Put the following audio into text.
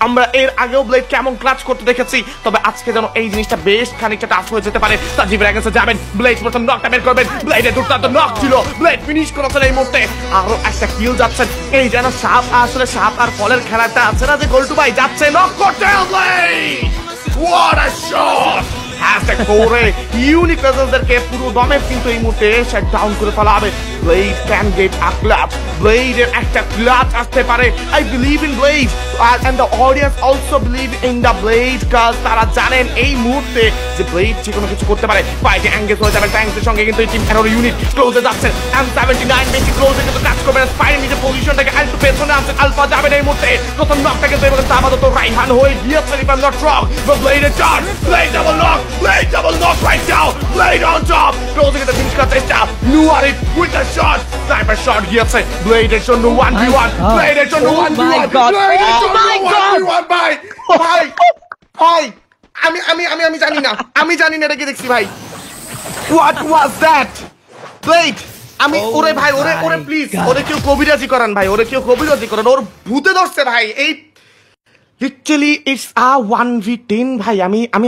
আমরা এর আগেও ব্লেড কেমন ক্লাচ করতে দেখেছি, তবে আজকে যেন এই জিনিসটা বেশ খানিকটা টাফ হয়ে যেতে পারে। সাজিবের আগে যাবেন, ব্লেড প্রথম নকটা বের করবেন, ব্লেডের দুর্দান্ত নক ছিল, ব্লেড ফিনিশ করেছেন এই মুহূর্তে। আরো একটা কিল যাচ্ছেন, এই যেন সাপ আসলে সাপ আর ফলের খেলাটা আছে না, যে গোল্টু ভাই যাচ্ছে নক করতে। Blade what a shot! Hashtag করে ইউনিক প্রেজেন্সদেরকে পুরো দমে কিন্তু এই মুহূর্তে শাট ডাউন করে ফেলা হবে। Blade can get a clutch, ব্লেডের একটা ক্লাচ আসতে পারে। I believe in blade and the audience also believe in the blade, কাজ তারা জানেন এই মুহূর্তে যে ব্লেড যে কোনো কিছু করতে পারে। ফাইটে এঙ্গেজ হয়ে যাবেন ট্যাঙ্কের সঙ্গে, কিন্তু এই টিম এরর ইউনিট ক্লোজে যাচ্ছেন। M79 বেশি ক্লোজে কিন্তু কাজ করবেন, স্পাইনের নিজের পজিশনটাকে আরেকটু পেছনে আনছেন। আলফা যাবেন এই মুহূর্তে, প্রথম নকটা কিন্তু এবার আপাতত রাইহান হয়ে গিয়েছেন। If I am not wrong, but ব্লেডের charge, blade double knock, Blade double knock right now. Blade on top. Closing at the finish cut this down. Nuari with a shot. Sniper shot here. Blade is on the 1v1. Blade is on the 1v1. Blade is on the 1v1. ভাই আমি জানি না, এটা কি দেখছি ভাই। What was that? Blade ওরে ভাই, ওরে প্লিজ, ওরে কেউ কবিরাজি করান ভাই, ওর ভূতে ধরছে ভাই। এই লিটারালি ইটস আ 1v10 ভাই। আমি